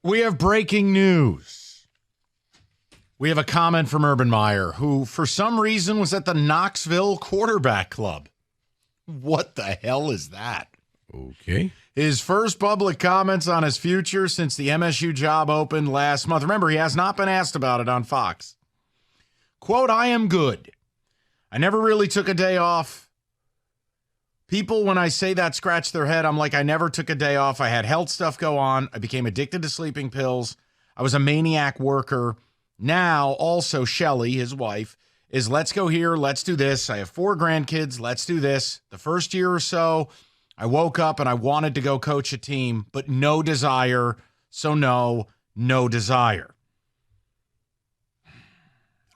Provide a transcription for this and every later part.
We have breaking news. We have a comment from Urban Meyer, who for some reason was at the Knoxville Quarterback Club. What the hell is that? Okay. His first public comments on his future since the MSU job opened last month. Remember, he has not been asked about it on Fox. Quote, I am good. I never really took a day off. People, when I say that, scratch their head. I'm like, I never took a day off. I had health stuff go on. I became addicted to sleeping pills. I was a maniac worker. Now, also, Shelly, his wife, is let's go here, let's do this. I have 4 grandkids, let's do this. The first year or so, I woke up and I wanted to go coach a team, but no desire. So no desire.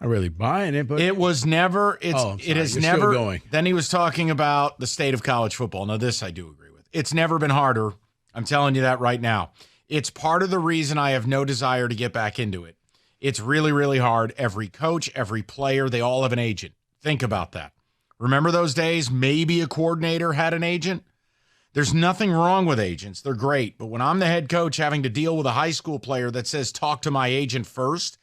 I'm really buying it, but it was never. It has never. Still going. Then he was talking about the state of college football. Now, this I do agree with. It's never been harder. I'm telling you that right now. It's part of the reason I have no desire to get back into it. It's really, really hard. Every coach, every player, they all have an agent. Think about that. Remember those days? Maybe a coordinator had an agent. There's nothing wrong with agents. They're great. But when I'm the head coach having to deal with a high school player that says, talk to my agent first,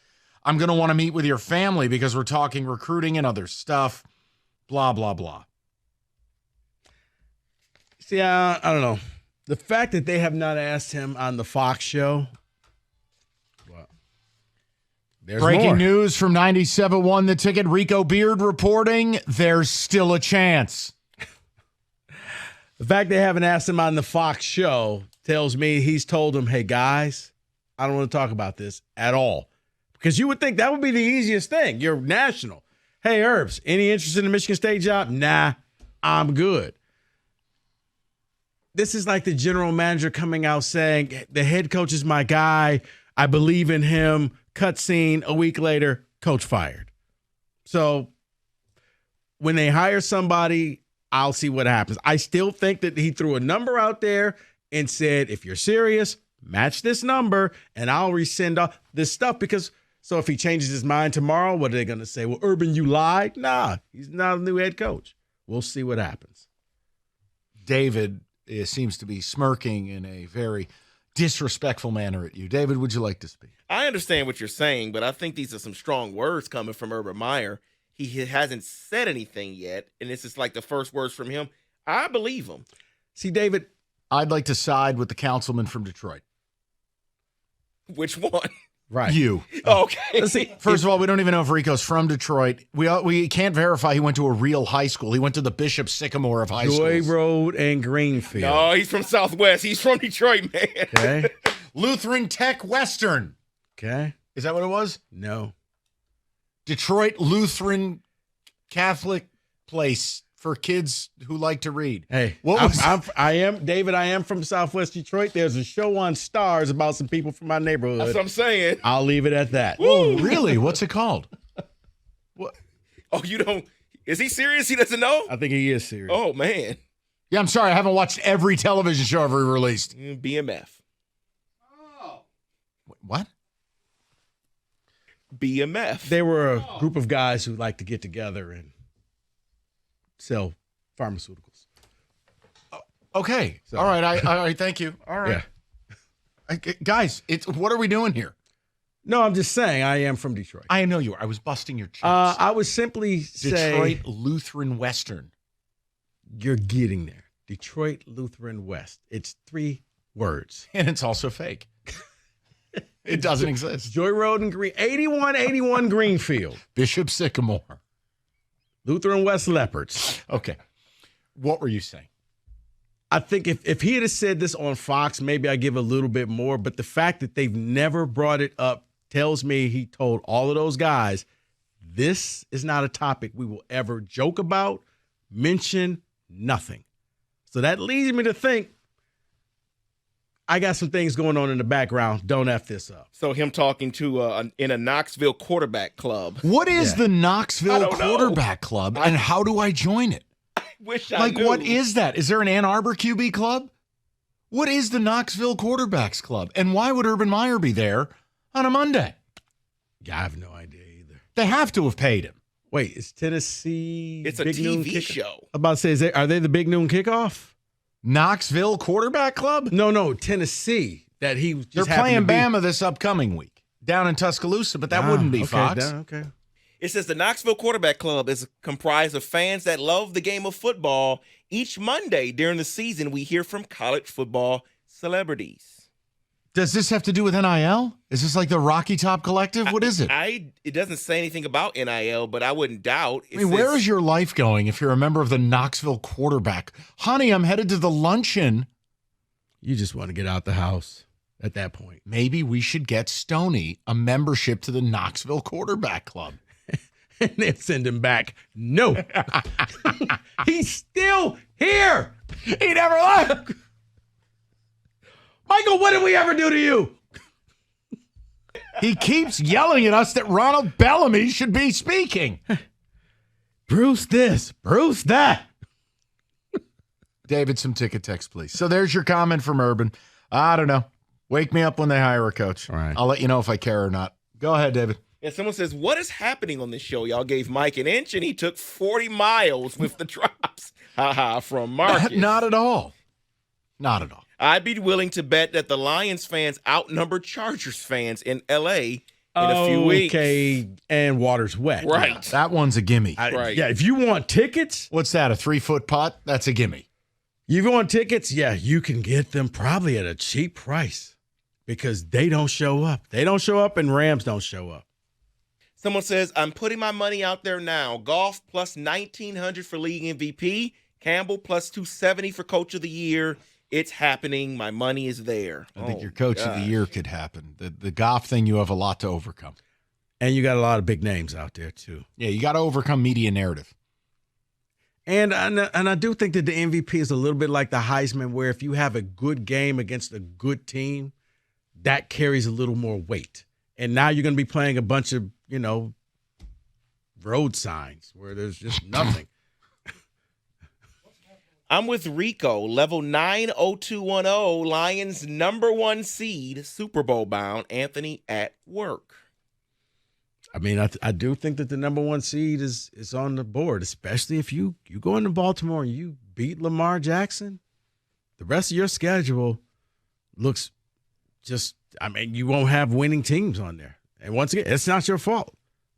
I'm going to want to meet with your family because we're talking recruiting and other stuff, blah, blah, blah. See, I don't know. The fact that they have not asked him on the Fox show, well, there's breaking more. news from 97.1 The Ticket. Rico Beard reporting there's still a chance. The fact they haven't asked him on the Fox show tells me he's told them, hey, guys, I don't want to talk about this at all. Because you would think that would be the easiest thing. You're national. Hey, Herbs, any interest in the Michigan State job? Nah, I'm good. This is like the general manager coming out saying, the head coach is my guy. I believe in him. Cut scene. A week later, coach fired. So when they hire somebody, I'll see what happens. I still think that he threw a number out there and said, if you're serious, match this number and I'll rescind all this stuff. Because so if he changes his mind tomorrow, what are they going to say? Well, Urban, you lied? Nah, he's not a new head coach. We'll see what happens. David seems to be smirking in a very disrespectful manner at you. David, would you like to speak? I understand what you're saying, but I think these are some strong words coming from Urban Meyer. He hasn't said anything yet, and this is like the first words from him. I believe him. See, David, I'd like to side with the councilman from Detroit. Which one? Right. You. Okay. Let's see. First of all, we don't even know if Rico's from Detroit. We can't verify he went to a real high school. He went to the Bishop Sycamore of high schools. Joy Road and Greenfield. No, he's from Southwest. He's from Detroit, man. Okay. Lutheran Tech Western. Okay. Is that what it was? No. Detroit Lutheran Catholic place for kids who like to read. Hey, What was I am from Southwest Detroit. There's a show on Stars about some people from my neighborhood. That's what I'm saying. I'll leave it at that. Oh, really? What's it called? What? Oh, you don't. Is he serious? He doesn't know? I think he is serious. Oh, man. Yeah, I'm sorry. I haven't watched every television show ever released. BMF. What? BMF. They were a group of guys who like to get together and sell pharmaceuticals. Okay. So- All right. Thank you. All right. Yeah. Guys, what are we doing here? No, I'm just saying I am from Detroit. I know you are. I was busting your chops. I would simply say Detroit Lutheran Western. you're getting there. Detroit Lutheran West. It's 3 words. And it's also fake. It doesn't exist. Joy Road and 8181 Greenfield. Bishop Sycamore. Lutheran West Leopards. Okay. What were you saying? I think if he had said this on Fox, maybe I give a little bit more. But the fact that they've never brought it up tells me he told all of those guys, this is not a topic we will ever joke about, mention, nothing. So that leads me to think, I got some things going on in the background. Don't F this up. So him talking to in a Knoxville quarterback club. What is the I Knoxville don't know. Quarterback Club, and how do I join it? Wish I knew. What is that? Is there an Ann Arbor QB club? What is the Knoxville Quarterbacks Club? And why would Urban Meyer be there on a Monday? Yeah, I have no idea either. They have to have paid him. Wait, is Tennessee It's a Big Noon TV show. I'm about to say, are they the Big Noon kickoff? Knoxville Quarterback Club? No, Tennessee. that he just They're happened playing to be. Bama this upcoming week down in Tuscaloosa, but that wouldn't be Fox. Okay. It says the Knoxville Quarterback Club is comprised of fans that love the game of football. Each Monday during the season, we hear from college football celebrities. Does this have to do with NIL? Is this like the Rocky Top Collective? What is it? It doesn't say anything about NIL, but I wouldn't doubt. Where is your life going if you're a member of the Knoxville Quarterback? Honey, I'm headed to the luncheon. You just want to get out the house at that point. Maybe we should get Stoney a membership to the Knoxville Quarterback Club. And then send him back. No. He's still here. He never left. Michael, what did we ever do to you? He keeps yelling at us that Ronald Bellamy should be speaking. Bruce this, Bruce that. David, some ticket text, please. So there's your comment from Urban. I don't know. Wake me up when they hire a coach. All right. I'll let you know if I care or not. Go ahead, David. Yeah, someone says, what is happening on this show? Y'all gave Mike an inch and he took 40 miles with the drops. From Marcus. Not at all. Not at all. I'd be willing to bet that the Lions fans outnumber Chargers fans in L.A. in a few weeks. Okay, and water's wet. Right. Yeah, that one's a gimme. Right. Yeah, if you want tickets, What's that, a 3-foot putt? That's a gimme. you want tickets, yeah, you can get them probably at a cheap price because they don't show up. They don't show up and Rams don't show up. Someone says, I'm putting my money out there now. Golf plus 1,900 for league MVP. Campbell plus 270 for coach of the year. It's happening. My money is there. I think your coach of the year could happen. The golf thing, you have a lot to overcome. And you got a lot of big names out there, too. Yeah, you got to overcome media narrative. And I do think that the MVP is a little bit like the Heisman, where if you have a good game against a good team, that carries a little more weight. And now you're going to be playing a bunch of, road signs where there's just nothing. I'm with Rico, level 90210, Lions #1 seed, Super Bowl bound, Anthony at work. I mean, I do think that the #1 seed is on the board, especially if you go into Baltimore and you beat Lamar Jackson. The rest of your schedule looks you won't have winning teams on there. And once again, it's not your fault.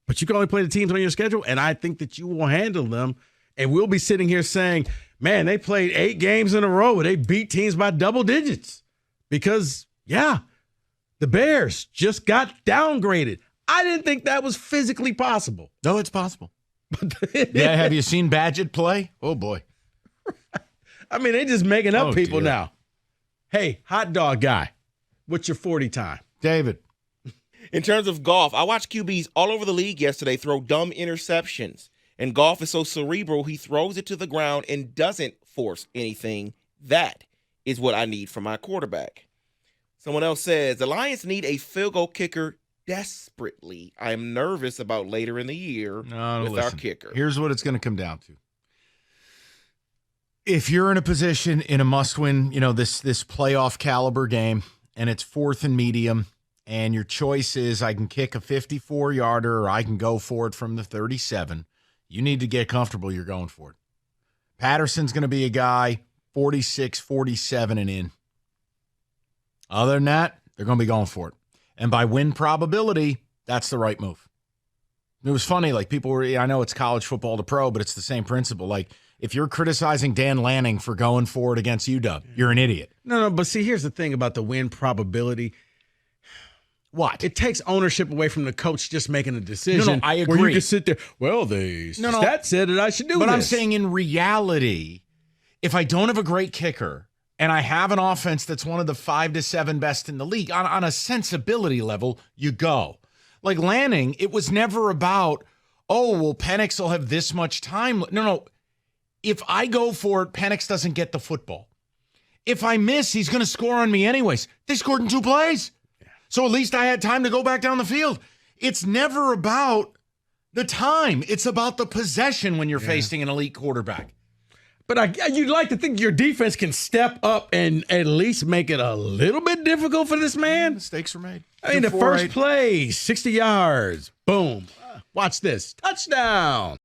But you can only play the teams on your schedule, and I think that you will handle them. And we'll be sitting here saying, man, they played 8 games in a row where they beat teams by double digits. Because, the Bears just got downgraded. I didn't think that was physically possible. No, it's possible. Yeah, have you seen Badgett play? Oh, boy. I mean, they just making up people dear. now. Hey, hot dog guy, what's your 40 time? David. In terms of golf, I watched QBs all over the league yesterday throw dumb interceptions. And golf is so cerebral, he throws it to the ground and doesn't force anything. That is what I need from my quarterback. Someone else says, the Lions need a field goal kicker desperately. I'm nervous about later in the year with our kicker. Here's what it's going to come down to. If you're in a position in a must-win, this playoff caliber game, and it's 4th and medium, and your choice is I can kick a 54-yarder or I can go for it from the 37, you need to get comfortable you're going for it. Patterson's going to be a guy 46, 47 and in. Other than that, they're going to be going for it. And by win probability, that's the right move. It was funny, people were, I know it's college football to pro, but it's the same principle. If you're criticizing Dan Lanning for going for it against UW, you're an idiot. No, but see, here's the thing about the win probability. What? It takes ownership away from the coach just making a decision. No, I agree. Where you just sit there, that said that I should do this. But I'm saying in reality, if I don't have a great kicker and I have an offense that's one of the 5 to 7 best in the league, on a sensibility level, you go. Like Lanning, it was never about, Penix will have this much time. No. If I go for it, Penix doesn't get the football. If I miss, he's going to score on me anyways. They scored in 2 plays. So at least I had time to go back down the field. It's never about the time. It's about the possession when you're facing an elite quarterback. But you'd like to think your defense can step up and at least make it a little bit difficult for this man. Mistakes were made. I mean, the first play, 60 yards. Boom. Watch this. Touchdown.